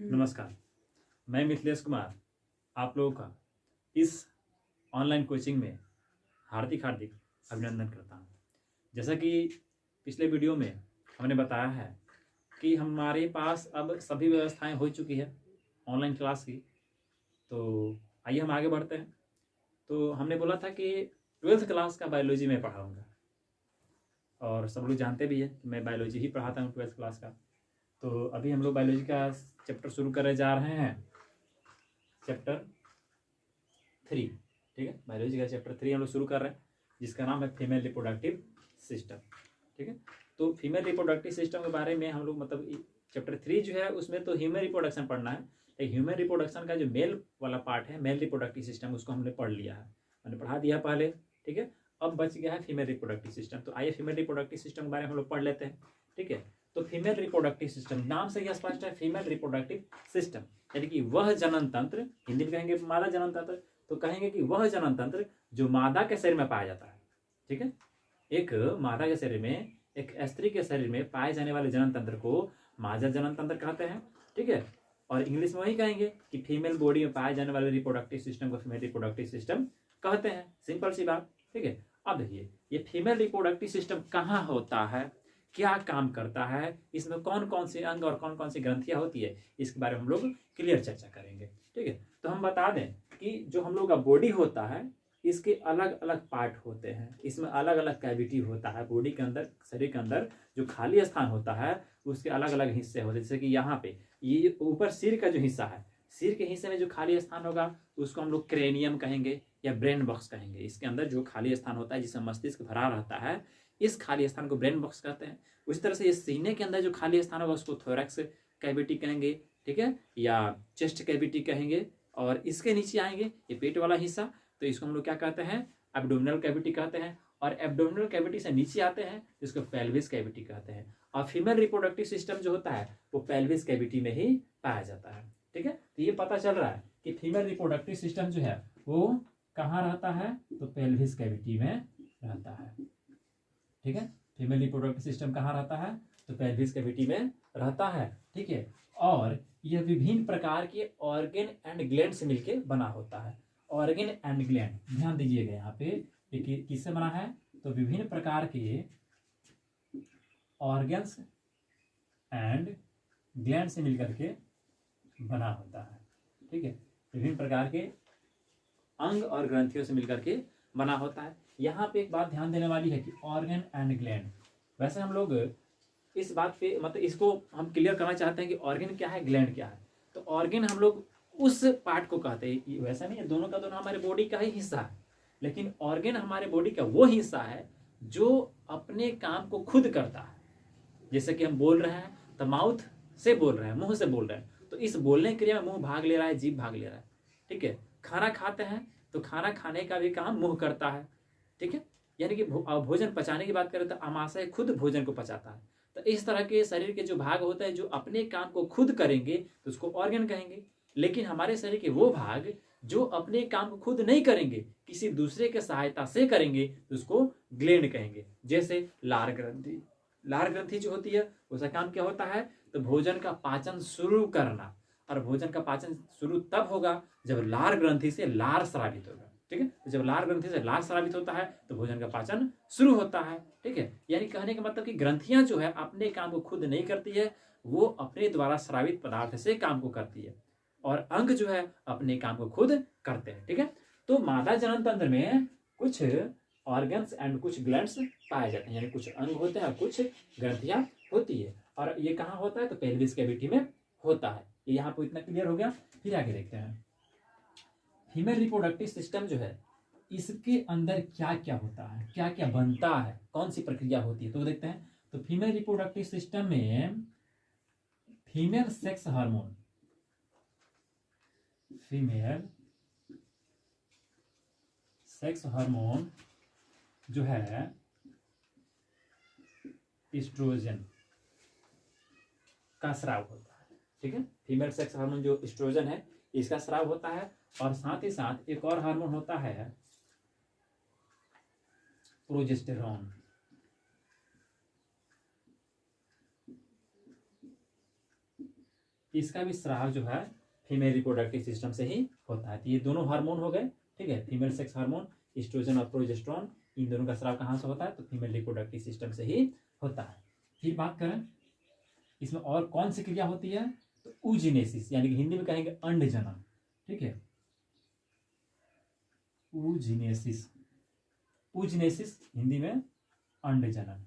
नमस्कार, मैं मिथिलेश कुमार आप लोगों का इस ऑनलाइन कोचिंग में हार्दिक हार्दिक अभिनंदन करता हूँ। जैसा कि पिछले वीडियो में हमने बताया है कि हमारे पास अब सभी व्यवस्थाएं हो चुकी है ऑनलाइन क्लास की। तो आइए हम आगे बढ़ते हैं। तो हमने बोला था कि 12th क्लास का बायोलॉजी में पढ़ाऊँगा और सब लोग जानते भी हैं कि मैं बायोलॉजी ही पढ़ाता हूँ 12th क्लास का। तो अभी हम लोग बायोलॉजी का चैप्टर शुरू करने जा रहे हैं, चैप्टर 3। ठीक है, बायोलॉजी का चैप्टर 3 हम लोग शुरू कर रहे हैं, जिसका नाम है फीमेल रिप्रोडक्टिव सिस्टम। ठीक है, तो फीमेल रिप्रोडक्टिव सिस्टम के बारे में हम लोग मतलब चैप्टर 3 जो है उसमें तो ह्यूमन रिप्रोडक्शन पढ़ना है। एक ह्यूमन रिप्रोडक्शन का जो मेल वाला पार्ट है, मेल रिप्रोडक्टिव सिस्टम, उसको हमने पढ़ लिया है, मैंने पढ़ा दिया पहले। ठीक है, अब बच गया है फीमेल रिप्रोडक्टिव सिस्टम। तो आइए फीमेल रिप्रोडक्टिव सिस्टम के बारे में हम लोग पढ़ लेते हैं। ठीक है, तो फीमेल रिप्रोडक्टिव सिस्टम नाम से ही स्पष्ट है, फीमेल रिप्रोडक्टिव सिस्टम यानी कि वह जनन तंत्र, हिंदी में कहेंगे मादा जनन तंत्र, तो कहेंगे कि वह जनन तंत्र जो मादा के शरीर में पाया जाता है। ठीक है, एक मादा के शरीर में, एक स्त्री के शरीर में पाए जाने वाले जनन तंत्र को मादा जनन तंत्र कहते हैं। ठीक है, और इंग्लिश में वही कहेंगे कि फीमेल बॉडी में पाए जाने वाले रिप्रोडक्टिव सिस्टम को फीमेल रिप्रोडक्टिव सिस्टम कहते हैं। सिंपल सी बात। ठीक है, अब देखिए ये फीमेल रिप्रोडक्टिव सिस्टम कहाँ होता है, क्या काम करता है, इसमें कौन कौन से अंग और कौन कौन सी ग्रंथियां होती है, इसके बारे में हम लोग क्लियर चर्चा करेंगे। ठीक है, तो हम बता दें कि जो हम लोग का बॉडी होता है इसके अलग अलग पार्ट होते हैं, इसमें अलग अलग कैविटी होता है। बॉडी के अंदर, शरीर के अंदर जो खाली स्थान होता है उसके अलग अलग हिस्से होते हैं। जैसे कि यहाँ पे ये ऊपर सिर का जो हिस्सा है, सिर के हिस्से में जो खाली स्थान होगा उसको हम लोग क्रेनियम कहेंगे या ब्रेन बॉक्स कहेंगे। इसके अंदर जो खाली स्थान होता है जिसमें मस्तिष्क भरा रहता है, इस खाली स्थान को ब्रेन बॉक्स कहते हैं। उसी तरह से ये सीने के अंदर जो खाली स्थान होगा उसको थोरैक्स कैविटी कहेंगे। ठीक है, या चेस्ट कैविटी कहेंगे। और इसके नीचे आएंगे ये पेट वाला हिस्सा, तो इसको हम लोग क्या कहते हैं, एब्डोमिनल कैविटी कहते हैं। और एब्डोमिनल कैविटी से नीचे आते हैं इसको पेल्विस कैविटी कहते हैं। और फीमेल रिप्रोडक्टिव सिस्टम जो होता है वो पेल्विस कैविटी में ही पाया जाता है। ठीक है, तो ये पता चल रहा है कि फीमेल रिप्रोडक्टिव सिस्टम जो है वो कहाँ रहता है, तो पेल्विस कैविटी में रहता है। ठीक है, फीमेल रिप्रोडक्टिव सिस्टम कहाँ रहता है, तो पेल्विस कैविटी में रहता है। ठीक है, और यह विभिन्न प्रकार के ऑर्गन एंड ग्लैंड से मिलकर बना होता है। ऑर्गन एंड ग्लैंड, ध्यान दीजिएगा यहाँ पे किससे बना है, तो विभिन्न प्रकार के ऑर्गन्स एंड ग्लैंड से मिलकर के बना होता है। ठीक है, विभिन्न प्रकार के अंग और ग्रंथियों से मिलकर के बना होता है। यहाँ पे एक बात ध्यान देने वाली है कि ऑर्गन एंड ग्लैंड, वैसे हम लोग इस बात पे मतलब इसको हम क्लियर करना चाहते हैं कि ऑर्गन क्या है, ग्लैंड क्या है। तो ऑर्गन हम लोग उस पार्ट को कहते हैं, वैसा नहीं है, दोनों का दोनों हमारे बॉडी का ही हिस्सा है, लेकिन ऑर्गन हमारे बॉडी का वो हिस्सा है जो अपने काम को खुद करता है। जैसे कि हम बोल रहे हैं तो माउथ से बोल रहे हैं, मुंह से बोल रहे हैं, तो इस बोलने क्रिया में मुंह भाग ले रहा है, जीभ भाग ले रहा है। ठीक है, खाना खाते हैं तो खाना खाने का भी काम मुंह करता है। ठीक है, यानी कि भोजन पचाने की बात करें तो आमाशय खुद भोजन को पचाता है। तो इस तरह के शरीर के जो भाग होते हैं जो अपने काम को खुद करेंगे तो उसको ऑर्गन कहेंगे। लेकिन हमारे शरीर के वो भाग जो अपने काम को खुद नहीं करेंगे, किसी दूसरे के सहायता से करेंगे, तो उसको ग्लैंड कहेंगे। जैसे लार ग्रंथि, लार ग्रंथि जो होती है उसका काम क्या होता है, तो भोजन का पाचन शुरू करना। और भोजन का पाचन शुरू तब होगा जब लार ग्रंथि से लार स्रावित होगा। ठीक है, तो जब लार ग्रंथि से लार स्रावित होता है तो भोजन का पाचन शुरू होता है। ठीक है, यानी कहने का मतलब कि ग्रंथियां जो है अपने काम को खुद नहीं करती है, वो अपने द्वारा स्रावित पदार्थ से काम को करती है, और अंग जो है अपने काम को खुद करते हैं। ठीक है, तो मादा जनन तंत्र में कुछ ऑर्गन्स एंड कुछ ग्लैंड्स पाए जाते हैं, यानी कुछ अंग होते हैं और कुछ ग्रंथियां होती है। और ये कहाँ होता है, तो पेल्विस कैविटी में होता है। यहाँ पे इतना क्लियर हो गया। फिर आगे देखते हैं फीमेल रिप्रोडक्टिव सिस्टम जो है इसके अंदर क्या क्या होता है, क्या क्या बनता है, कौन सी प्रक्रिया होती है, तो देखते हैं। तो फीमेल रिप्रोडक्टिव सिस्टम में female sex hormone, female sex hormone जो है एस्ट्रोजन का स्राव होता है। ठीक है, फीमेल सेक्स हार्मोन जो एस्ट्रोजन है इसका स्राव होता है। और साथ ही साथ एक और हार्मोन होता है प्रोजेस्टेरॉन। इसका भी स्राव जो है फीमेल रिप्रोडक्टिव सिस्टम से ही होता है। तो ये दोनों हार्मोन हो गए, ठीक है, फीमेल सेक्स हार्मोन एस्ट्रोजन और प्रोजेस्टेरोन, इन दोनों का स्राव कहाँ से होता है? तो फीमेल रिप्रोडक्टिव सिस्टम से ही होता है। फिर बात करें इसमें और कौन सी क्रिया होती है? तो ऊजिनेसिस, यानी कि हिंदी में कहेंगे अंड जनन, ठीक है, ऊजिनेसिस, ऊजिनेसिस हिंदी में अंड जनन।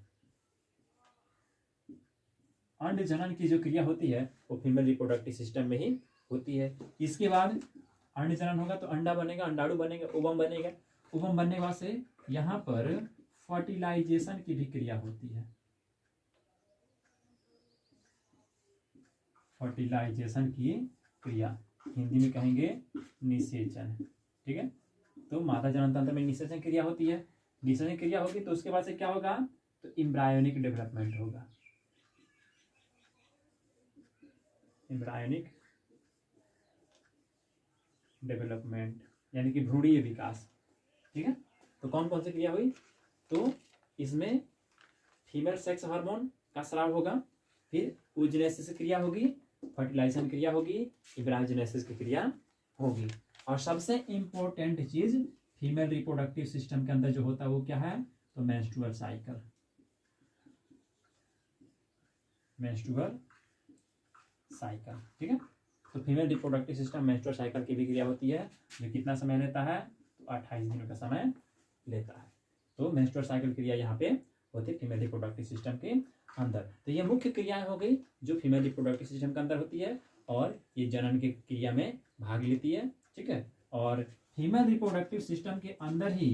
अंड जनन की जो क्रिया होती है वो फीमेल रिप्रोडक्टिव सिस्टम में ही होती है। इसके बाद अंड जनन होगा तो अंडा बनेगा, अंडाणु बनेगा, ओवम बनेगा, ओवम बनने के बाद से यहाँ पर फर्टिलाइजेशन की भी क्रिया होती है, फर्टिलाइजेशन की क्रिया हिंदी में कहेंगे निषेचन, ठीक है। तो मादा जनन तंत्र में निषेचन क्रिया होती है, निषेचन क्रिया होगी तो उसके बाद से क्या होगा? तो एम्ब्रायोनिक डेवलपमेंट होगा, एम्ब्रायोनिक डेवलपमेंट यानी कि भ्रूणीय विकास, ठीक है। तो कौन कौन सी क्रिया हुई? तो इसमें फीमेल सेक्स हार्मोन का स्राव होगा, फिर ऊजिनेसिस क्रिया होगी, फर्टिलाइजेशन क्रिया होगी, एम्ब्रायोजेनेसिस की क्रिया होगी। और सबसे इंपॉर्टेंट चीज फीमेल रिप्रोडक्टिव सिस्टम के अंदर जो होता है वो क्या है? तो मेंस्ट्रुअल साइकिल, मेंस्ट्रुअल साइकिल, ठीक है। तो female reproductive system menstrual cycle की भी क्रिया होती है, जो कितना समय लेता है? तो 28 दिनों का समय लेता है। तो मेंस्ट्रुअल साइकिल क्रिया यहाँ पे होती है फीमेल रिप्रोडक्टिव सिस्टम के अंदर। तो ये मुख्य क्रियाएं हो गई जो फीमेल रिप्रोडक्टिव सिस्टम के अंदर होती है और ये जनन की क्रिया में भाग लेती है, ठीक है। और फीमेल रिप्रोडक्टिव सिस्टम के अंदर ही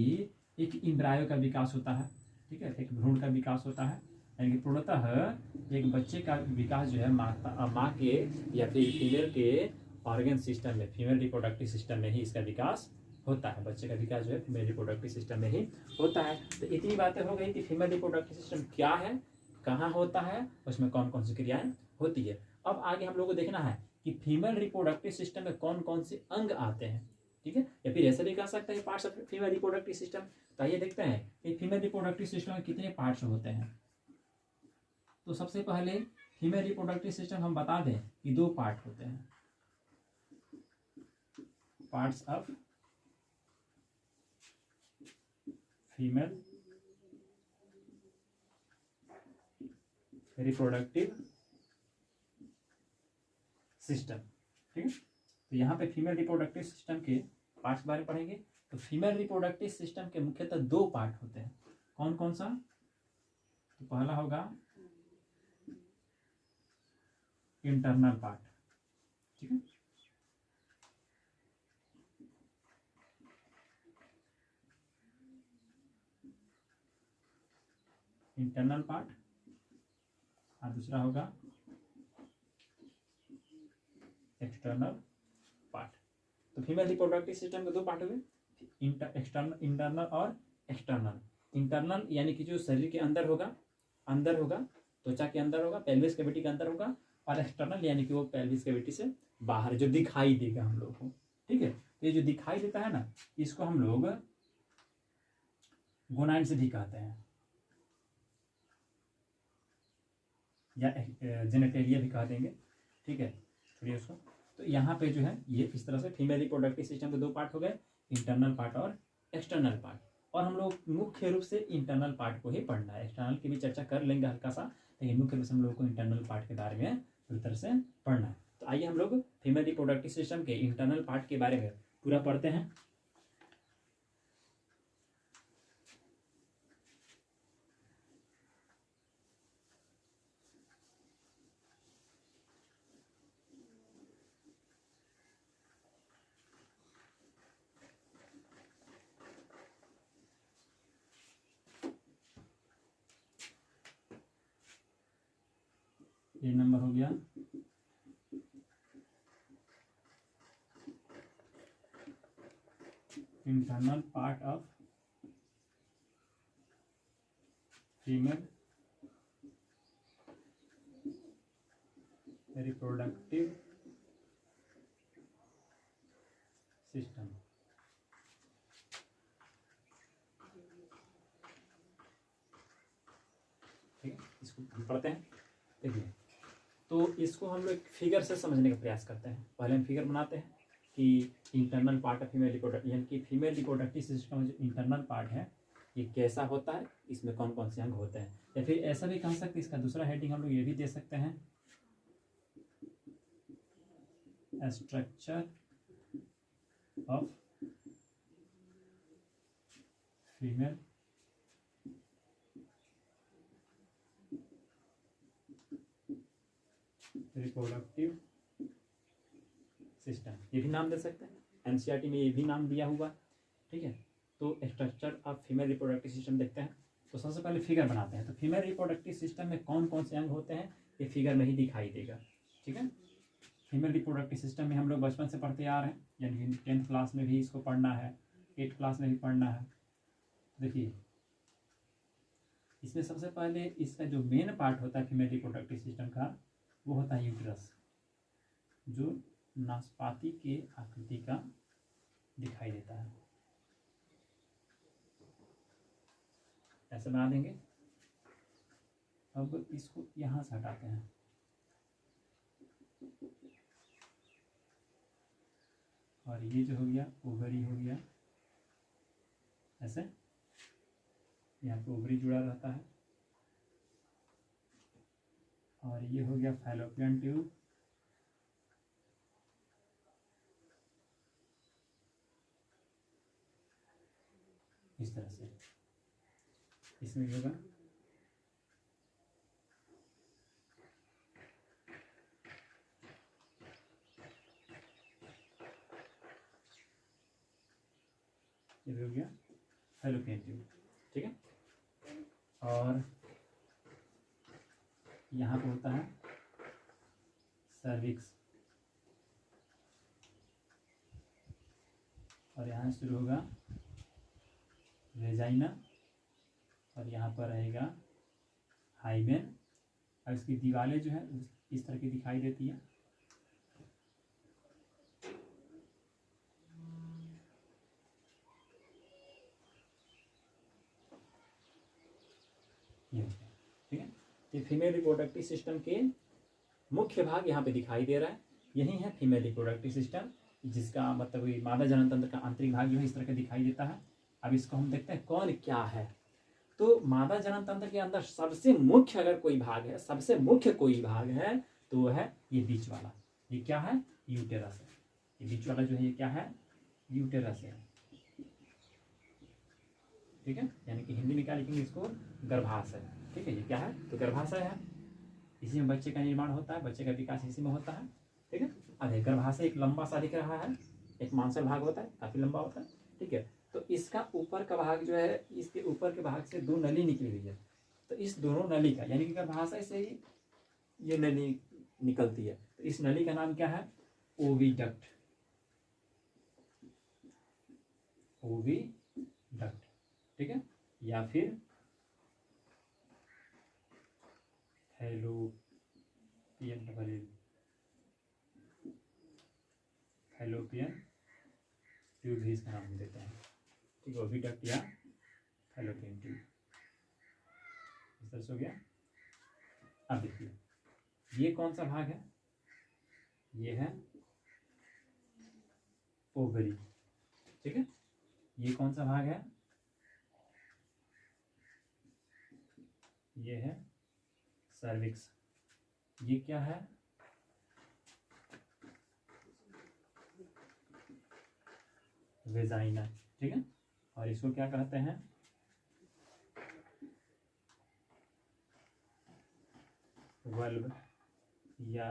एक एम्ब्रायो का विकास होता है, ठीक है, एक भ्रूण का विकास होता है, यानी कि पूर्णतः एक बच्चे का विकास जो है माँ के या फिर फीमेल के ऑर्गन सिस्टम में, फीमेल रिप्रोडक्टिव सिस्टम में ही इसका विकास होता है। बच्चे का विकास जो है फीमेल रिप्रोडक्टिव सिस्टम में ही होता है। तो इतनी बातें हो गई कि फीमेल रिप्रोडक्टिव सिस्टम क्या है, कहाँ होता है, उसमें कौन कौन सी क्रियाएं होती है। अब आगे हम लोग को देखना है कि फीमेल रिप्रोडक्टिव सिस्टम में कौन कौन से अंग आते हैं, ठीक है, या फिर ऐसे भी कह सकते हैं parts of female reproductive system. तो आइए देखते हैं कि फीमेल रिप्रोडक्टिव सिस्टम में कितने पार्ट्स होते हैं। तो सबसे पहले फीमेल रिप्रोडक्टिव सिस्टम हम बता दें कि 2 पार्ट होते हैं, parts of female reproductive system, ठीक है। तो यहाँ पे फीमेल रिप्रोडक्टिव सिस्टम के पार्ट्स बारे में पढ़ेंगे। तो फीमेल रिप्रोडक्टिव सिस्टम के मुख्यतः 2 पार्ट होते हैं, कौन कौन सा? तो पहला होगा इंटरनल पार्ट, ठीक है, इंटरनल पार्ट, और दूसरा होगा एक्सटर्नल पार्ट। तो फीमेल रिप्रोडक्टिव सिस्टम के 2 पार्ट हुए, इंटरनल और एक्सटर्नल। इंटरनल यानी कि जो शरीर के अंदर होगा, त्वचा के अंदर होगा, पेल्विस कैविटी के अंदर होगा, और एक्सटर्नल यानी कि वो पेल्विस कैविटी से बाहर जो दिखाई देगा हम लोग को, ठीक है। ये जो दिखाई देता है ना, इसको हम लोग गोनाइड्स भी कहते हैं या जेनेटेलिया भी कह देंगे, ठीक है, छोड़िए उसको। तो यहाँ पे जो है ये इस तरह से फीमेल रिप्रोडक्टिव सिस्टम के 2 पार्ट हो गए, इंटरनल पार्ट और एक्सटर्नल पार्ट। और हम लोग मुख्य रूप से इंटरनल पार्ट को ही पढ़ना है, एक्सटर्नल की भी चर्चा कर लेंगे हल्का सा, लेकिन मुख्य रूप से हम लोग को इंटरनल पार्ट के बारे में पूरी तरह से पढ़ना है। तो आइए हम लोग फीमेल रिप्रोडक्टिव सिस्टम के इंटरनल पार्ट के बारे में पूरा पढ़ते हैं। ये नंबर हो गया internal part of female reproductive system, ठीक है, इसको हम पढ़ते हैं। देखिए तो इसको हम लोग फिगर से समझने का प्रयास करते हैं। पहले हम फिगर बनाते हैं कि internal part of female reproductive, यानी कि फीमेल रिप्रोडक्टिव सिस्टम जो इंटरनल पार्ट है ये कैसा होता है, इसमें कौन कौन से अंग होते हैं। या फिर ऐसा भी कह सकते हैं, इसका दूसरा हेडिंग हम लोग ये भी दे सकते हैं, structure of female reproductive system, ये भी नाम दे सकते हैं, एनसीईआरटी में ये भी नाम दिया हुआ, ठीक है। तो structure of female reproductive system देखते हैं। तो सबसे पहले फिगर बनाते हैं। तो फीमेल रिप्रोडक्टिव सिस्टम में कौन कौन से अंग होते हैं ये फिगर में ही दिखाई देगा, ठीक है। फीमेल रिप्रोडक्टिव सिस्टम में हम लोग बचपन से पढ़ते आ रहे हैं, यानी कि 10th क्लास में भी इसको पढ़ना है, 8th क्लास में भी पढ़ना है। देखिए इसमें सबसे पहले इसका जो मेन पार्ट होता है फीमेल रिप्रोडक्टिव सिस्टम का, वो होता है यूट्रस, जो नाशपाती के आकृति का दिखाई देता है। ऐसे बना देंगे। अब इसको यहाँ से हटाते हैं। और ये जो हो गया ओवरी हो गया, ऐसे यहाँ पे ओवरी जुड़ा रहता है। और ये हो गया फैलोपियन ट्यूब, इस तरह से इसमें भी होगा। ये भी हो गया फैलोपियन ट्यूब, ठीक है। और यहाँ पे होता है सर्विक्स, और यहाँ शुरू होगा वेजाइना, और यहाँ पर रहेगा हाइमेन। और इसकी दीवारें जो है इस तरह की दिखाई देती है। ये ठीक है। ये फीमेल रिप्रोडक्टिव सिस्टम के मुख्य भाग यहाँ पे दिखाई दे रहा है। यही है फीमेल रिप्रोडक्टिव सिस्टम, जिसका मतलब ये मादा जनन तंत्र का आंतरिक भाग जो है इस तरह का दिखाई देता है। अब इसको हम देखते हैं कौन क्या है। तो मादा जनन तंत्र के अंदर सबसे मुख्य अगर कोई भाग है, सबसे मुख्य कोई भाग है तो वो है ये बीच वाला। ये क्या है? यूटेरस है। ये बीच वाला जो है ये क्या है? यूटेरस है, ठीक है। यानी कि हिंदी में क्या लिखेंगे इसको? गर्भाशय, ठीक है। ये क्या है? तो गर्भाशय है। इसी में बच्चे का निर्माण होता है, बच्चे का विकास इसी में होता है, ठीक है। अब गर्भाशय एक लंबा सा दिख रहा है, एक मांसल भाग होता है, काफी लंबा होता है, ठीक है। तो इसका ऊपर का भाग जो है, इसके ऊपर के भाग से दो नली निकली हुई है। तो इस दोनों नली का, यानी कि गर्भाशय से ही ये नली निकलती है। तो इस नली का नाम क्या है? ओविडक्ट, ओविडक्ट, ठीक है। या फिर फैलोपियन ट्यूब भी इसका नाम देते हैं, ठीक है। ओविडक्ट या फैलोपियन ट्यूब, इस तरह से हो गया। अब देखिए ये कौन सा भाग है? ये है ओवरी, ठीक है। ये कौन सा भाग है? ये है सर्विक्स। ये क्या है? वेजाइना, ठीक है। और इसको क्या कहते हैं? वल्व या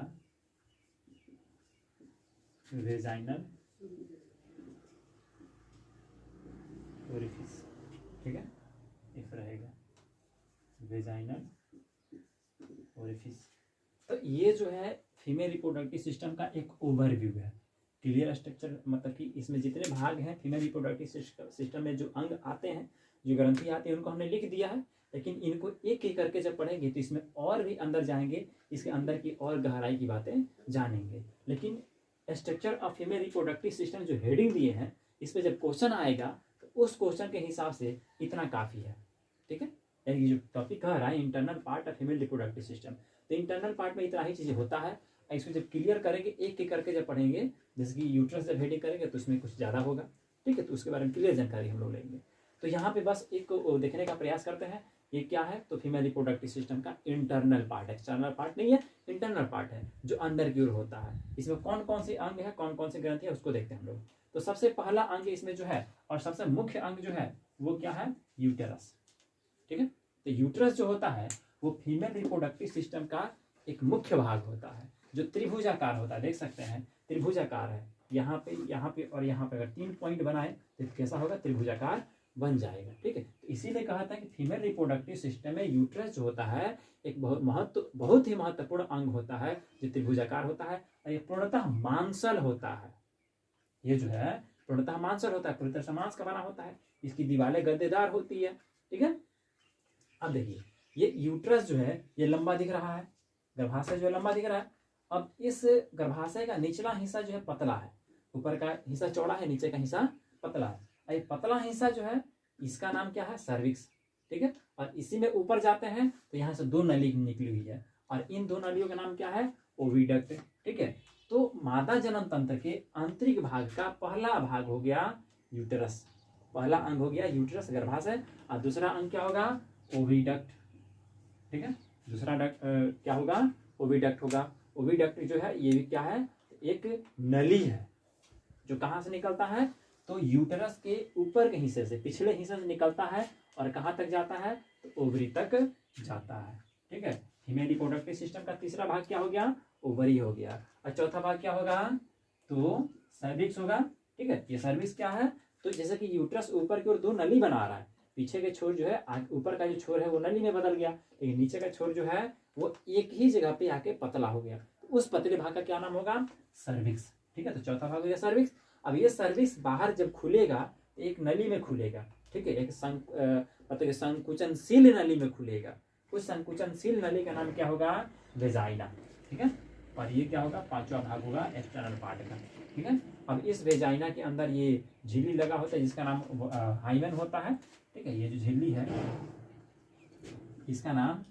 वेजाइनल ओरिफिस, ठीक है। इफ रहेगा वेजाइनल ओरिफिस। तो ये जो है फीमेल रिप्रोडक्टिव सिस्टम का एक ओवरव्यू है, क्लियर स्ट्रक्चर। मतलब कि इसमें जितने भाग हैं फीमेल रिप्रोडक्टिव सिस्टम में, जो अंग आते हैं, जो ग्रंथि आती है, उनको हमने लिख दिया है। लेकिन इनको एक एक करके जब पढ़ेंगे तो इसमें और भी अंदर जाएंगे, इसके अंदर की और गहराई की बातें जानेंगे। लेकिन structure of female reproductive system जो हेडिंग दिए हैं, इस पर जब क्वेश्चन आएगा तो उस क्वेश्चन के हिसाब से इतना काफ़ी है, ठीक है। यानी जो टॉपिक कह रहा है internal part of female reproductive system, तो इंटरनल पार्ट में इतना ही चीज़ें होता है। इसको जब क्लियर करेंगे एक एक करके जब पढ़ेंगे, जैसे कि यूट्रस जब हेडिंग करेंगे तो उसमें कुछ ज़्यादा होगा, ठीक है, तो उसके बारे में क्लियर जानकारी हम लोग लेंगे। तो यहाँ पे बस एक देखने का प्रयास करते हैं ये क्या है, तो फीमेल रिप्रोडक्टिव सिस्टम का इंटरनल पार्ट है, एक्सटर्नल पार्ट नहीं है, इंटरनल पार्ट है जो अंदर की ओर होता है। इसमें कौन कौन से अंग है, कौन कौन सी ग्रंथि है, उसको देखते हैं हम लोग। तो सबसे पहला अंग इसमें जो है और सबसे मुख्य अंग जो है वो क्या है, यूटेरस, ठीक है। तो यूटेरस जो होता है वो फीमेल रिप्रोडक्टिव सिस्टम का एक मुख्य भाग होता है जो त्रिभुजाकार होता है, देख सकते हैं त्रिभुजाकार है, यहाँ पे और यहाँ पे अगर 3 पॉइंट बनाए तो कैसा होगा, त्रिभुजाकार बन जाएगा, ठीक है। तो इसीलिए कहा था कि फीमेल रिप्रोडक्टिव सिस्टम में यूट्रस जो होता है एक बहुत ही महत्वपूर्ण अंग होता है जो त्रिभुजाकार होता है और ये पूर्णतः मांसल होता है। ये जो है पूर्णतः मांसल होता है, पूरी तरह से मांस का बना होता है, इसकी दीवारें गद्देदार होती है, ठीक है। अब देखिए ये यूट्रस जो है ये लंबा दिख रहा है, गर्भाशय जो लंबा दिख रहा है। अब इस गर्भाशय का निचला हिस्सा जो है पतला है, ऊपर का हिस्सा चौड़ा है, नीचे का हिस्सा पतला है। ये पतला हिस्सा जो है इसका नाम क्या है, सर्विक्स, ठीक है। और इसी में ऊपर जाते हैं तो यहाँ से 2 नली निकली हुई है और इन 2 नलियों का नाम क्या है, ओविडक्ट, ठीक है। तो मादा जनन तंत्र के आंतरिक भाग का पहला भाग हो गया यूटेरस, पहला अंग हो गया यूटेरस गर्भाशय, और दूसरा अंग क्या होगा, ओविडक्ट, ठीक है। दूसरा क्या होगा, ओविडक्ट होगा। ओविडक्ट जो है ये भी क्या है, एक नली है जो कहाँ से निकलता है, तो यूटेरस के ऊपर के हिस्से से, पिछले हिस्से से निकलता है और कहाँ तक जाता है, तो ओवरी तक जाता है, ठीक है। फीमेल रिप्रोडक्टिव सिस्टम का तीसरा भाग क्या हो गया, ओवरी हो गया, और चौथा भाग क्या होगा, तो सर्विक्स होगा, ठीक है। ये सर्विक्स क्या है, तो जैसे कि यूटेरस ऊपर की ओर 2 नली बना रहा है, पीछे के छोर जो है ऊपर का जो छोर है वो नली में बदल गया, लेकिन नीचे का छोर जो है वो एक ही जगह पे आके पतला हो गया, तो उस पतले भाग का क्या नाम होगा, सर्विक्स, ठीक है। तो चौथा भाग हो गया सर्विक्स। अब ये सर्विक्स बाहर जब खुलेगा तो एक नली में खुलेगा, ठीक है, एक मतलब संकुचनशील नली में खुलेगा, उस संकुचनशील नली का नाम क्या होगा, वेजाइना, ठीक है। और ये क्या होगा, 5वां भाग होगा एक्सटर्नल पार्ट का, ठीक है। अब इस वेजाइना के अंदर ये झिल्ली लगा होता है जिसका नाम हाइमेन होता है, ठीक है। ये जो झिल्ली है इसका नाम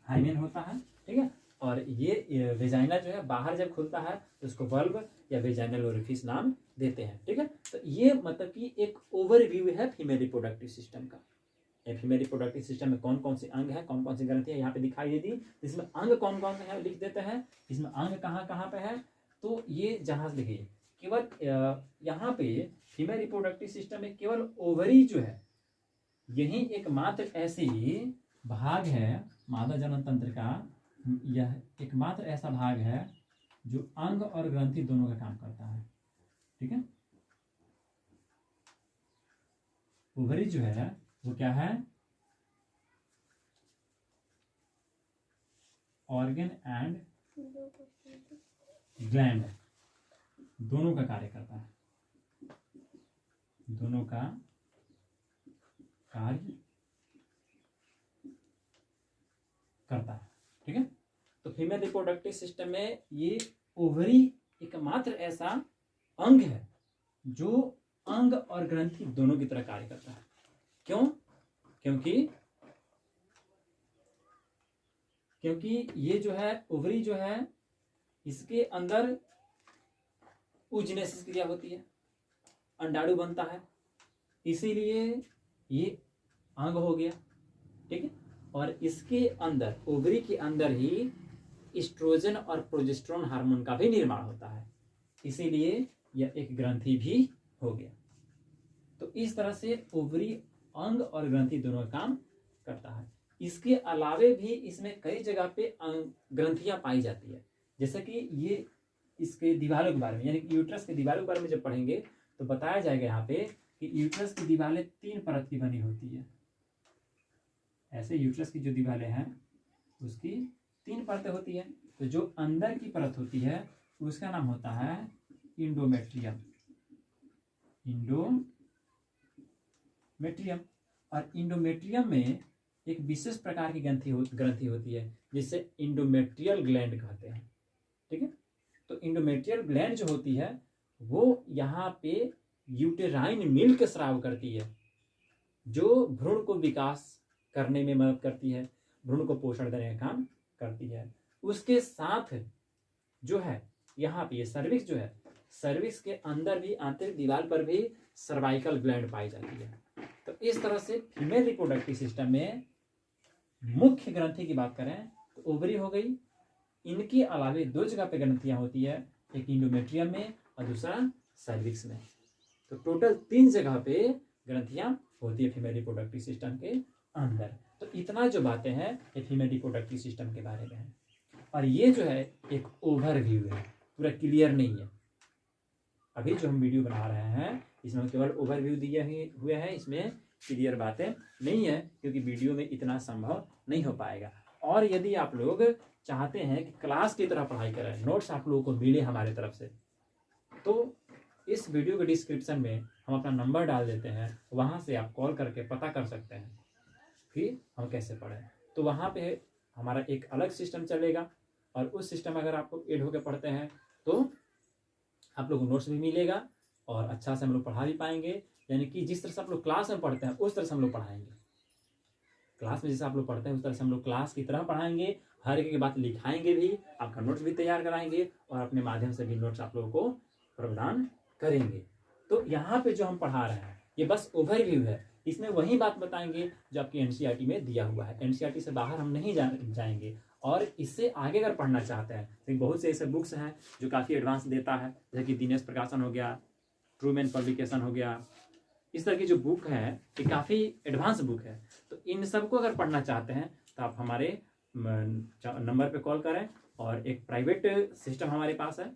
हाइमेन होता है, ठीक है। और ये वेजाइना जो है बाहर जब खुलता है तो उसको बल्ब या वेजाइनल ओरिफिस नाम देते हैं, ठीक है। तो ये मतलब कि एक ओवरव्यू है फीमेल रिप्रोडक्टिव सिस्टम का। फीमेल रिप्रोडक्टिव सिस्टम में कौन कौन से अंग है, कौन कौन सी ग्रंथि है यहाँ पे दिखाई देती, इसमें अंग कौन कौन से है लिख देते हैं, इसमें अंग कहाँ कहाँ पे है, तो ये जहां देखिए केवल यहाँ पे फीमेल रिप्रोडक्टिव सिस्टम में केवल ओवरी जो है यही एकमात्र ऐसी भाग है मादा जनन तंत्र का, यह एकमात्र ऐसा भाग है जो अंग और ग्रंथि दोनों का काम करता है, ठीक है। ओवरी जो है वो क्या है, ऑर्गन एंड ग्लैंड दोनों का कार्य करता है, दोनों का कार्य करता है, ठीक है। तो फीमेल रिप्रोडक्टिव सिस्टम में ये ओवरी एकमात्र ऐसा अंग है जो अंग और ग्रंथि दोनों की तरह कार्य करता है। क्यों, क्योंकि ये जो है ओवरी जो है इसके अंदर oogenesis क्रिया होती है, अंडाणु बनता है, इसीलिए ये अंग हो गया, ठीक है। और इसके अंदर ओवरी के अंदर ही एस्ट्रोजन और प्रोजेस्टेरोन हार्मोन का भी निर्माण होता है, इसीलिए यह एक ग्रंथि भी हो गया। तो इस तरह से ओवरी अंग और ग्रंथि दोनों का काम करता है। इसके अलावे भी इसमें कई जगह पे ग्रंथियां पाई जाती है, जैसे कि ये इसके दीवारों के बारे में, यानी कि यूट्रस के दीवारों के बारे में जब पढ़ेंगे तो बताया जाएगा यहाँ पे कि यूट्रस की दीवारें 3 परत की बनी होती है। ऐसे यूट्रस की जो दीवारें हैं उसकी 3 परतें होती है। तो जो अंदर की परत होती है उसका नाम होता है इंडोमेट्रियम, और इंडोमेट्रियम में एक विशेष प्रकार की ग्रंथि होती है जिसे इंडोमेट्रियल ग्लैंड कहते हैं, ठीक है। तो इंडोमेट्रियल ग्लैंड जो होती है वो यहाँ पे यूटेराइन मिल्क स्राव करती है, जो भ्रूण को विकास करने में मदद करती है, भ्रूण को पोषण देने का काम करती है। उसके साथ जो है यहाँ पे ये सर्विक्स जो है, सर्विक्स के अंदर भी आंतरिक दीवार पर भी सर्वाइकल ग्लैंड पाई जाती है। तो इस तरह से फीमेल रिप्रोडक्टिव सिस्टम में मुख्य ग्रंथि की बात करें तो ओवरी हो गई, इनके अलावे दो जगह पे ग्रंथियां होती है, एक इंडोमेट्रियम में और दूसरा सर्विक्स में। तो टोटल 3 जगह पे ग्रंथियां होती है फीमेल रिप्रोडक्टिव सिस्टम के अंदर। तो इतना जो बातें हैं ये फीमेल रिप्रोडक्टिव सिस्टम के बारे में है। और ये जो है एक ओवरव्यू है, पूरा क्लियर नहीं है। अभी जो हम वीडियो बना रहे हैं इसमें केवल ओवरव्यू दिए हुए हैं, इसमें क्लियर बातें नहीं है, क्योंकि वीडियो में इतना संभव नहीं हो पाएगा। और यदि आप लोग चाहते हैं कि क्लास की तरह पढ़ाई करें, नोट्स आप लोगों को मिले हमारे तरफ से, तो इस वीडियो के डिस्क्रिप्शन में हम अपना नंबर डाल देते हैं, वहाँ से आप कॉल करके पता कर सकते हैं कि हम कैसे पढ़ें। तो वहाँ पे हमारा एक अलग सिस्टम चलेगा, और उस सिस्टम में अगर आप लोग एड होकर पढ़ते हैं तो आप लोग को नोट्स भी मिलेगा और अच्छा से हम लोग पढ़ा भी पाएंगे। यानी कि जिस तरह से आप लोग क्लास में पढ़ते हैं उस तरह से हम लोग पढ़ाएंगे। क्लास में जैसे आप लोग पढ़ते हैं उस तरह से हम लोग क्लास की तरह पढ़ाएंगे, हर एक बात लिखाएंगे भी, आपका नोट्स भी तैयार कराएंगे और अपने माध्यम से भी नोट्स आप लोगों को प्रदान करेंगे। तो यहाँ पे जो हम पढ़ा रहे हैं ये बस ओवरव्यू है, इसमें वही बात बताएंगे जो आपकी एनसीईआरटी में दिया हुआ है। एनसीईआरटी से बाहर हम नहीं जाएंगे। और इससे आगे अगर पढ़ना चाहते हैं तो बहुत से ऐसे बुक्स हैं जो काफ़ी एडवांस देता है, जैसे कि दिनेश प्रकाशन हो गया, ट्रूमैन पब्लिकेशन हो गया, इस तरह की जो बुक है ये काफ़ी एडवांस बुक है। तो इन सबको अगर पढ़ना चाहते हैं तो आप हमारे नंबर पे कॉल करें, और एक प्राइवेट सिस्टम हमारे पास है,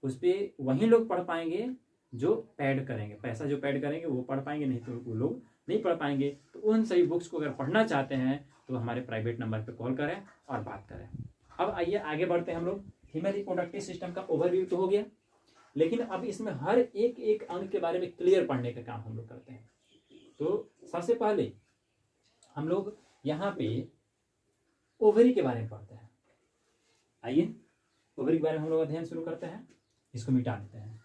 उस पर वही लोग पढ़ पाएंगे जो पैड करेंगे, पैसा जो पैड करेंगे वो पढ़ पाएंगे, नहीं तो वो लोग नहीं पढ़ पाएंगे। तो उन सभी बुक्स को अगर पढ़ना चाहते हैं तो हमारे प्राइवेट नंबर पे कॉल करें और बात करें। अब आइए आगे बढ़ते हैं हम लोग। फीमेल रिप्रोडक्टिव सिस्टम का ओवरव्यू तो हो गया, लेकिन अब इसमें हर एक एक अंग के बारे में क्लियर पढ़ने का काम हम लोग करते हैं। तो सबसे पहले हम लोग यहाँ पे ओवरी के बारे में पढ़ते हैं। आइए ओवरी के बारे में हम लोग अध्ययन शुरू करते हैं। इसको मिटा देते हैं।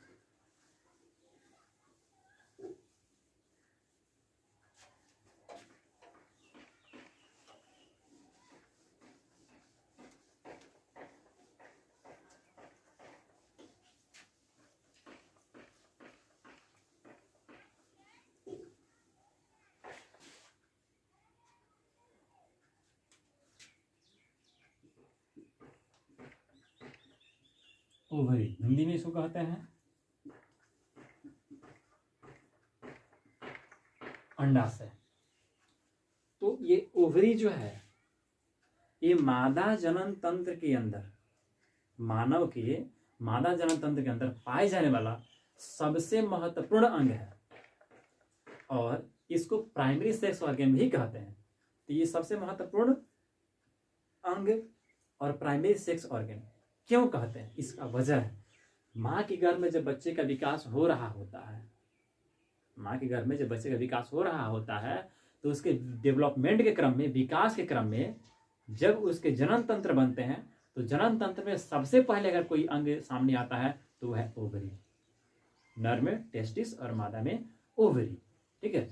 ओवरी हिंदी में इसको कहते हैं अंडाशय। तो ये ओवरी जो है ये मादा जनन तंत्र के अंदर, मानव के मादा जनन तंत्र के अंदर पाए जाने वाला सबसे महत्वपूर्ण अंग है, और इसको प्राइमरी सेक्स ऑर्गन भी कहते हैं। तो ये सबसे महत्वपूर्ण अंग और प्राइमरी सेक्स ऑर्गन क्यों कहते हैं, इसका वजह है माँ के गर्भ में जब बच्चे का विकास हो रहा होता है, माँ के गर्भ में जब बच्चे का विकास हो रहा होता है तो उसके डेवलपमेंट के क्रम में, विकास के क्रम में जब उसके जनन तंत्र बनते हैं तो जनन तंत्र में सबसे पहले अगर कोई अंग सामने आता है तो वह है ओवरी। नर में टेस्टिस और मादा में ओवरी। ठीक है।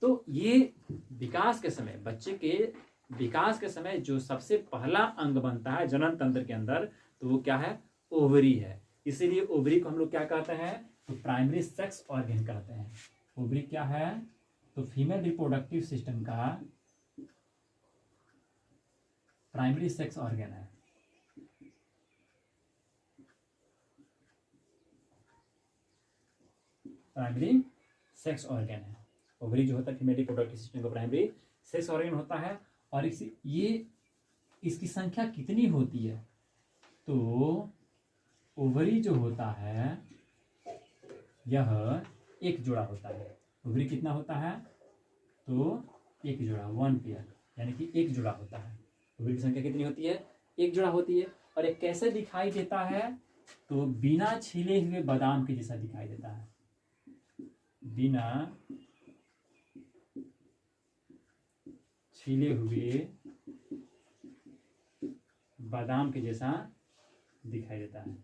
तो ये विकास के समय, बच्चे के विकास के समय जो सबसे पहला अंग बनता है जनन तंत्र के अंदर, तो वो क्या है, ओवरी है। इसीलिए ओवरी को हम लोग क्या कहते हैं, तो प्राइमरी सेक्स ऑर्गन कहते हैं। ओवरी क्या है, तो फीमेल रिप्रोडक्टिव सिस्टम का प्राइमरी सेक्स ऑर्गन है। प्राइमरी सेक्स ऑर्गन है ओवरी जो होता है फीमेल रिप्रोडक्टिव सिस्टम का प्राइमरी सेक्स ऑर्गन होता है। और इसकी संख्या कितनी होती है, तो ओवरी जो होता है यह एक जोड़ा होता है। ओवरी कितना होता है, तो एक जोड़ा, 1 पेयर, यानी कि एक जोड़ा होता है। ओवरी की संख्या कितनी होती है, एक जोड़ा होती है। और ये कैसे दिखाई देता है, तो बिना छिले हुए बादाम के जैसा दिखाई देता है, बिना छिले हुए बादाम के जैसा दिखाई देता है।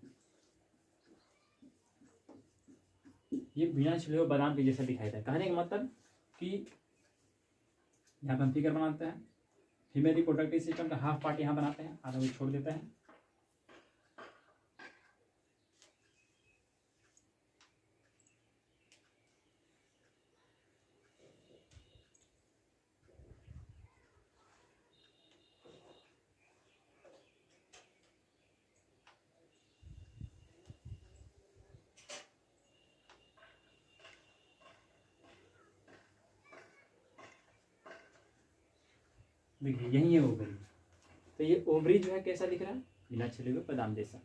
ये बिना छिले हुए बादाम के जैसा दिखाई देता है। कहने का मतलब कि यहाँ पे हम फिगर बनाते हैं। फीमेल रिप्रोडक्टिव सिस्टम का हाफ पार्ट यहाँ बनाते हैं, आधा वो छोड़ देते हैं। देखिए यही है ओवरी। तो ये ओवरी जो है कैसा दिख रहा है, बिना छिले हुए बादाम जैसा,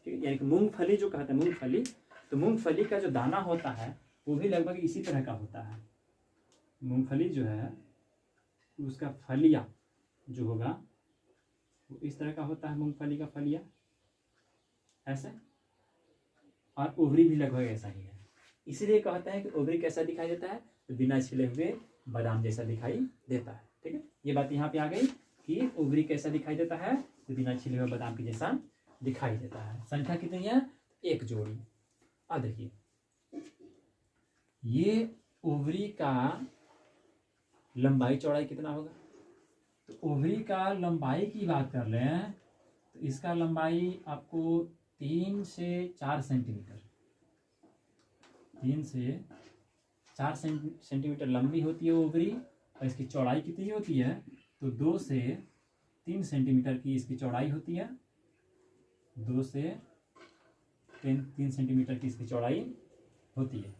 ठीक है। यानी कि मूंगफली जो कहते हैं मूंगफली, तो मूंगफली का जो दाना होता है वो भी लगभग इसी तरह का होता है। मूंगफली जो है उसका फलिया जो होगा वो इस तरह का होता है, मूंगफली का फलिया ऐसे, और ओवरी भी लगभग ऐसा ही है। इसीलिए कहते हैं कि ओवरी कैसा दिखाई देता है, तो बिना छिले हुए बादाम जैसा दिखाई देता है, ठीक है। ये बात यहाँ पे आ गई कि ओवरी कैसा दिखाई देता है, तो बिना छिले हुए बादाम के जैसा दिखाई देता है। संख्या कितनी है, एक जोड़ी। अब देखिए ये ओवरी का लंबाई चौड़ाई कितना होगा, तो ओवरी का लंबाई की बात कर लें तो इसका लंबाई आपको 3 से 4 सेंटीमीटर, 3 से 4 सेंटीमीटर लंबी होती है ओवरी। और इसकी चौड़ाई कितनी होती है, तो 2 से 3 सेंटीमीटर की इसकी चौड़ाई होती है, 2 से 3 सेंटीमीटर की इसकी चौड़ाई होती है।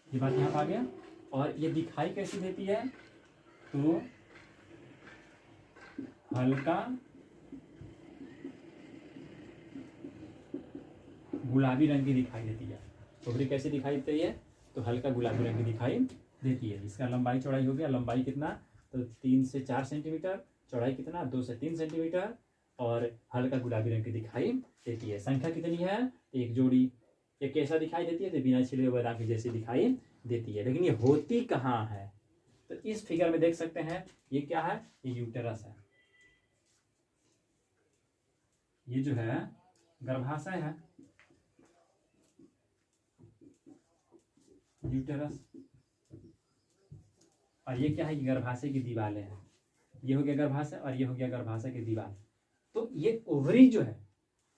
ये बात यहाँ पर आ गया। और ये दिखाई कैसी देती है, तो हल्का गुलाबी रंग की दिखाई देती है। ओवरी कैसी दिखाई देती है, तो हल्का गुलाबी रंग की दिखाई देती है। इसका लंबाई चौड़ाई हो गया, लंबाई कितना, तो 3 से 4 सेंटीमीटर, चौड़ाई कितना 2 से 3 सेंटीमीटर, और हल्का गुलाबी रंग की दिखाई देती है। संख्या कितनी है, एक जोड़ी। ये कैसा दिखाई देती है, तो बिना छिले हुए बादाम की जैसी दिखाई देती है। लेकिन ये होती कहाँ है, तो इस फिगर में देख सकते हैं। ये क्या है, ये यूटेरस है। ये जो है गर्भाशय है, यूटेरस। और ये क्या है, ये गर्भाशय की दीवारें हैं। ये हो गया गर्भाशय और ये हो गया गर्भाशय की दीवार। तो ये ओवरी जो है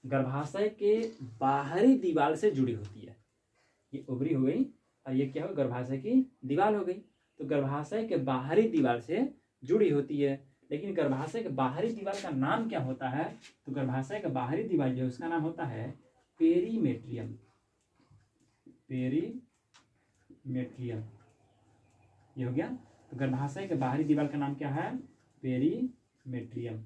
गर्भाशय के बाहरी दीवार से जुड़ी होती है। ये ओवरी हो गई और ये क्या हो, गर्भाशय की दीवार हो गई। तो गर्भाशय के बाहरी दीवार से जुड़ी होती है। लेकिन गर्भाशय के बाहरी दीवार का नाम क्या होता है, तो गर्भाशय का बाहरी दीवार जो है उसका नाम होता है पेरीमेट्रियम। पेरीमेट्रियम ये हो गया। तो गर्भाशय के बाहरी दीवार का नाम क्या है, पेरीमेट्रियम।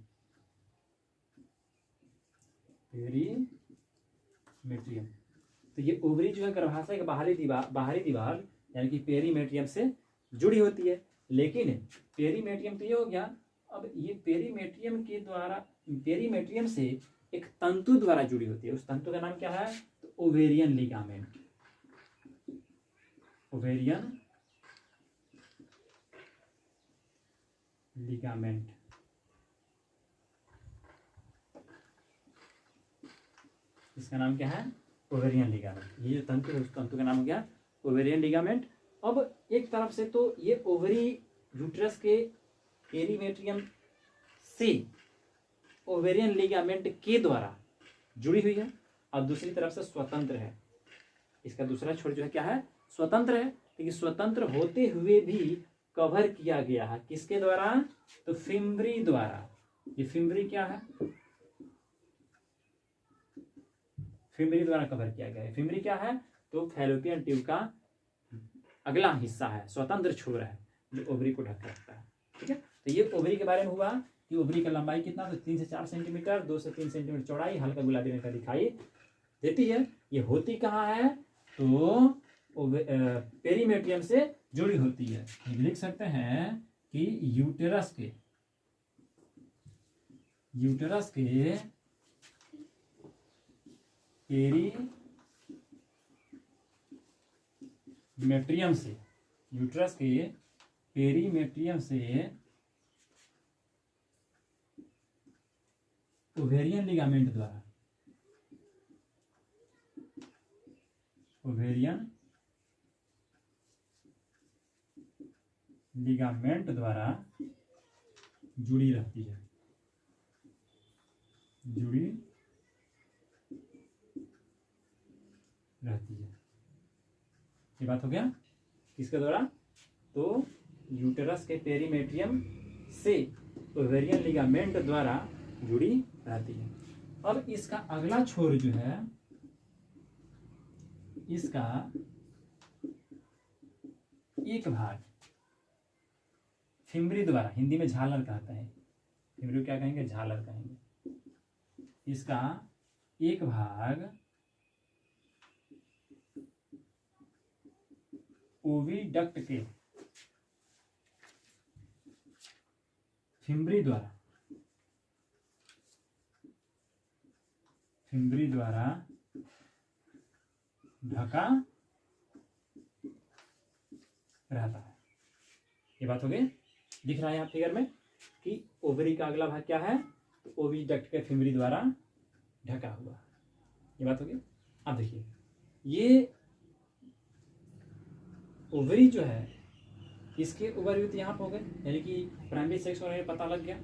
पेरीमेट्रियम। तो ये ओवरी जो है गर्भाशय के बाहरी दीवार यानी कि पेरीमेट्रियम से जुड़ी होती है। लेकिन पेरीमेट्रियम तो ये हो गया। अब ये पेरीमेट्रियम से एक तंतु द्वारा जुड़ी होती है। उस तंतु का नाम क्या है, तो ओवेरियन लिगामेंट। Ovarian ligament. इसका नाम क्या है, ओवेरियन लिगामेंट। ये जो तंतु है उस तंतु का नाम हो गया ओवेरियन लिगामेंट। अब एक तरफ से तो ये ओवरी यूट्रस के पेरीमेट्रियम से ओवेरियन लिगामेंट के द्वारा जुड़ी हुई है और दूसरी तरफ से स्वतंत्र है। इसका दूसरा छोर जो है क्या है, स्वतंत्र है। लेकिन स्वतंत्र होते हुए भी कवर किया गया है किसके द्वारा, तो फिम्बरी द्वारा। ये फिम्बरी क्या है, फिम्बरी द्वारा कवर किया गया है। फिम्बरी क्या है, तो फैलोपियन ट्यूब का अगला हिस्सा है, स्वतंत्र छोर है जो ओवरी को ढक रखता है। ठीक है। तो ये ओवरी के बारे में हुआ कि ओवरी का लंबाई कितना, तो 3 से 4 सेंटीमीटर, 2 से 3 सेंटीमीटर चौड़ाई, हल्का गुलाबी रंग का दिखाई देती है। ये होती कहाँ है, तो पेरीमेट्रियम से जुड़ी होती है। लिख सकते हैं कि यूटेरस के पेरीमेट्रियम से, यूटेरस के पेरीमेट्रियम से ओवेरियन लिगामेंट द्वारा, ओवेरियन लिगामेंट द्वारा जुड़ी रहती है, जुड़ी रहती है। ये बात हो गया किसके द्वारा? तो यूटेरस के पेरीमेट्रियम से ओवेरियन लिगामेंट द्वारा जुड़ी रहती है। अब इसका अगला छोर जो है, इसका एक भाग फिम्बरी द्वारा, हिंदी में झालर कहते हैं, फिम्बरी को क्या कहेंगे? झालर कहेंगे। इसका एक भाग ओविडक्ट के फिम्बरी द्वारा ढका रहता है। ये बात हो गई। दिख रहा है यहाँ फिगर में कि ओवरी का अगला भाग क्या है? तो ओविडक्ट के फिम्बरी द्वारा ढका हुआ। ये बात हो गई। अब देखिए, ये ओवरी जो है, इसके ओवरव्यू यहाँ पे हो गए, यानी कि प्राइमरी सेक्स और पता लग गया,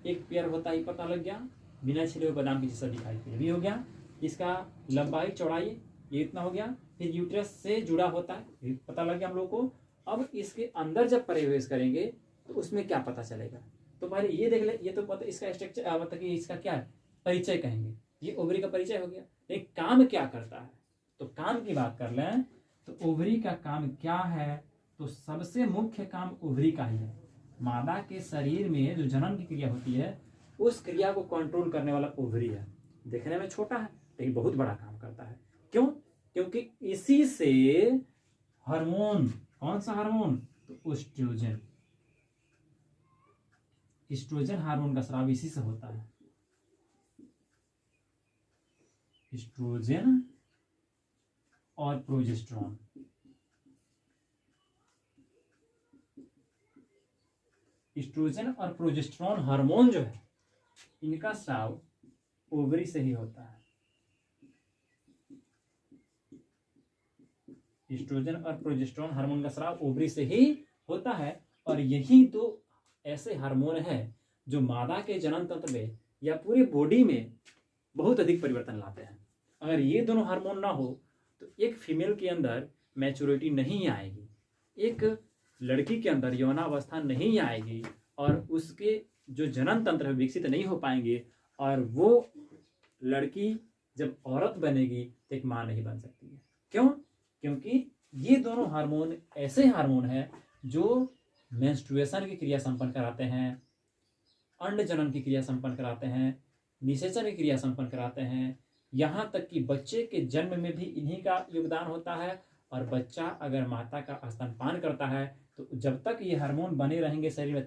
एक पेयर होता ही पता लग गया, बिना छिले हुए बादाम की जैसा दिखाई दे भी हो गया। इसका लंबाई चौड़ाई ये इतना हो गया। फिर यूट्रस से जुड़ा होता है, ये पता लग गया हम लोग को। अब इसके अंदर जब प्रवेश करेंगे तो उसमें क्या पता चलेगा? तो पहले ये देख ले, ये तो पता इसका स्ट्रक्चर, मतलब कि इसका क्या है, परिचय कहेंगे। ये ओवरी का परिचय हो गया। लेकिन काम क्या करता है? तो काम की बात कर लें तो ओवरी का काम क्या है? तो सबसे मुख्य काम ओवरी का ही है। मादा के शरीर में जो जनन की क्रिया होती है, उस क्रिया को कंट्रोल करने वाला ओवरी है। देखने में छोटा है लेकिन बहुत बड़ा काम करता है। क्यों? क्योंकि इसी से हार्मोन, कौन सा हार्मोन? तो एस्ट्रोजन, एस्ट्रोजन हार्मोन का स्राव इसी से होता है। एस्ट्रोजन और प्रोजेस्टेरोन, एस्ट्रोजन और प्रोजेस्टेरोन हार्मोन जो है, इनका स्राव ओवरी से ही होता है। एस्ट्रोजन और प्रोजेस्टेरोन हार्मोन का स्राव ओवरी से ही होता है। और यही तो ऐसे हार्मोन है जो मादा के जनन तंत्र में या पूरी बॉडी में बहुत अधिक परिवर्तन लाते हैं। अगर ये दोनों हार्मोन ना हो तो एक फीमेल के अंदर मैच्योरिटी नहीं आएगी, एक लड़की के अंदर यौनावस्था नहीं आएगी, और उसके जो जनन तंत्र विकसित नहीं हो पाएंगे, और वो लड़की जब औरत बनेगी तो एक मां नहीं बन सकती है। क्यों? क्योंकि ये दोनों हार्मोन ऐसे हार्मोन हैं जो मेंस्ट्रुएशन की क्रिया संपन्न कराते हैं, अंड जनन की क्रिया संपन्न कराते हैं, निषेचन की क्रिया संपन्न कराते हैं, यहाँ तक कि बच्चे के जन्म में भी इन्हीं का योगदान होता है। और बच्चा अगर माता का स्तनपान करता है तो जब तक ये हार्मोन बने रहेंगे शरीर में